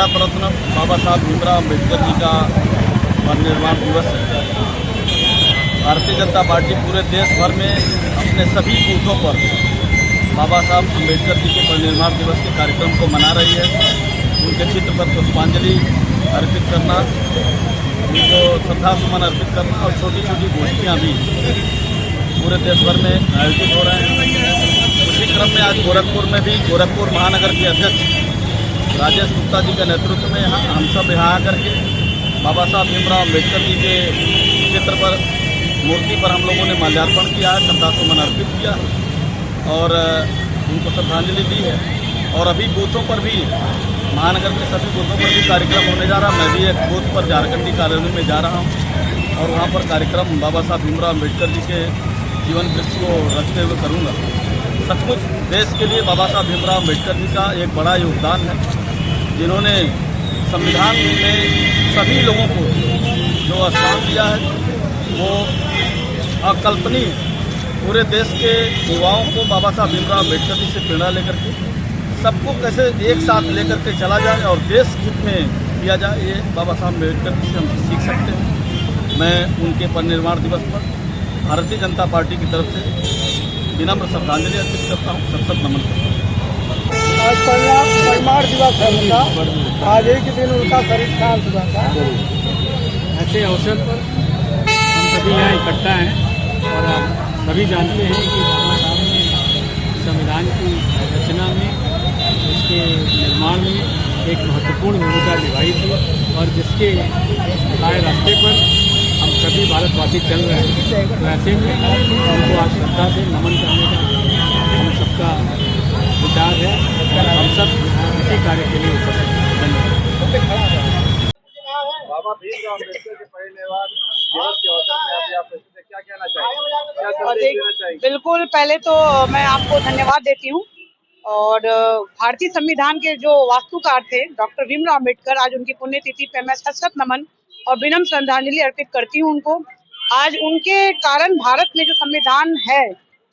भारत रत्न बाबा साहब भीमराव अम्बेडकर जी का परिनिर्वाण दिवस है। भारतीय जनता पार्टी पूरे देश भर में अपने सभी बूथों पर बाबा साहब अम्बेडकर जी के परिनिर्वाण दिवस के कार्यक्रम को मना रही है। उनके चित्र पर पुष्पांजलि अर्पित करना, उनको श्रद्धा सुमन अर्पित करना और छोटी छोटी गोष्ठियाँ भी पूरे देश भर में आयोजित हो रहे हैं। उसी क्रम में आज गोरखपुर में भी गोरखपुर महानगर के अध्यक्ष राजेश गुप्ता जी के नेतृत्व में हम सब यहाँ आकर के बाबा साहब भीमराव अम्बेडकर जी के चित्र पर, मूर्ति पर हम लोगों ने माल्यार्पण किया है, श्रद्धा सुमन अर्पित किया और उनको श्रद्धांजलि दी है। और अभी बूथों पर भी, महानगर के सभी बूथों पर भी कार्यक्रम होने जा रहा है। मैं भी एक बूथ पर झारखंडी कॉलोनी में जा रहा हूँ और वहाँ पर कार्यक्रम बाबा साहब भीमराव अम्बेडकर जी के जीवन वृक्ष को रखते हुए करूँगा। सचमुच देश के लिए बाबा साहब भीमराव अम्बेडकर जी का एक बड़ा योगदान है, जिन्होंने संविधान में सभी लोगों को जो स्थान दिया है वो अकल्पनीय। पूरे देश के युवाओं को बाबा साहब भीमराव अम्बेडकर जी से प्रेरणा लेकर के सबको कैसे एक साथ लेकर के चला जाए और देश हित में किया जाए, ये बाबा साहब अम्बेडकर जी से हम सीख सकते हैं। मैं उनके परिनिर्वाण दिवस पर भारतीय जनता पार्टी की तरफ से विनम्र श्रद्धांजलि अर्पित करता हूँ, सत नमन करता हूँ। आज परिनिर्वाण दिवस है उनका, आज एक दिन उनका शरीर शांत हुआ था। ऐसे अवसर पर हम सभी यहाँ इकट्ठा हैं और आप सभी जानते हैं कि बाबा साहब ने संविधान की रचना में, इसके निर्माण में एक महत्वपूर्ण भूमिका निभाई थी और जिसके बताए रास्ते पर हम सभी भारतवासी चल रहे हैं। तो ऐसे में उनको आज श्रद्धा से नमन करने का हम सबका विचार है। हम सब इसी कार्य के लिए उपस्थित हैं। धन्यवाद। बाबा भीमराव अम्बेडकर के परिनिर्वाण दिवस के अवसर पर आप क्या कहना चाहेंगे? बिल्कुल, पहले तो मैं आपको धन्यवाद देती हूँ और भारतीय संविधान के जो वास्तुकार थे डॉक्टर भीमराव अम्बेडकर, आज उनकी पुण्यतिथि पे मैं सशक्त नमन और विनम्र श्रद्धांजलि अर्पित करती हूँ उनको। आज उनके कारण भारत में जो संविधान है,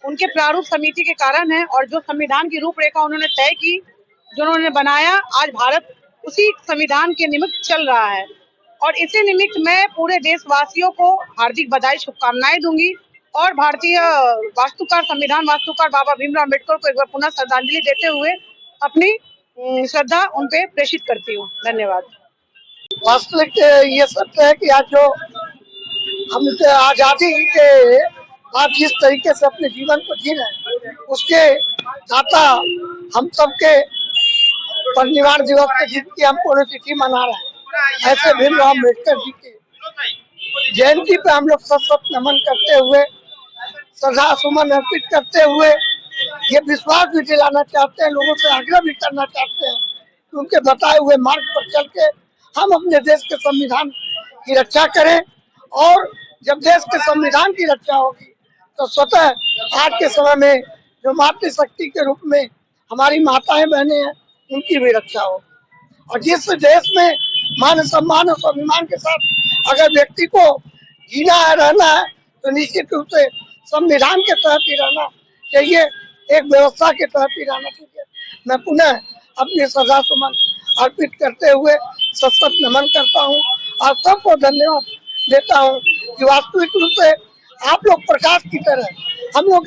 उनके प्रारूप समिति के कारण है और जो संविधान की रूपरेखा उन्होंने तय की, जो उन्होंने बनाया, आज भारत उसी संविधान के निमित्त चल रहा है। और इसी निमित्त मैं पूरे देशवासियों को हार्दिक बधाई, शुभकामनाएं दूंगी और भारतीय वास्तुकार, संविधान वास्तुकार बाबा भीमराव अम्बेडकर को एक बार पुनः श्रद्धांजलि देते हुए अपनी श्रद्धा उन पे प्रेषित करती हूँ। धन्यवाद। वास्तविक ये सत्य है कि आज जो हम आजादी के बाद जिस तरीके से अपने जीवन को जी रहे हैं, उसके दाता हम सबके परिनिर्वाण दिवस के जिनकी हम पुण्यतिथि मना रहे हैं, ऐसे भीमराव अम्बेडकर जी के जयंती पे हम लोग सशक्त नमन करते हुए, श्रद्धा सुमन अर्पित करते हुए ये विश्वास भी दिलाना चाहते हैं, लोगों से आग्रह भी करना चाहते हैं कि उनके बताए हुए मार्ग पर चल के हम अपने देश के संविधान की रक्षा करें। और जब देश के संविधान की रक्षा होगी तो स्वतः आज के समय में जो मातृशक्ति के रूप में हमारी माताएं बहनें हैं, उनकी भी रक्षा हो। और जिस देश में मान सम्मान और स्वाभिमान के साथ अगर व्यक्ति को जीना है, रहना है, तो निश्चित रूप से संविधान के तहत ही रहना चाहिए, एक व्यवस्था के तहत ही रहना चाहिए। मैं पुनः अपनी श्रद्धा सुमन अर्पित करते हुए सशक्त नमन करता हूँ और सबको धन्यवाद देता हूँ कि वास्तविक रूप से आप लोग प्रकाश की तरह हम लोग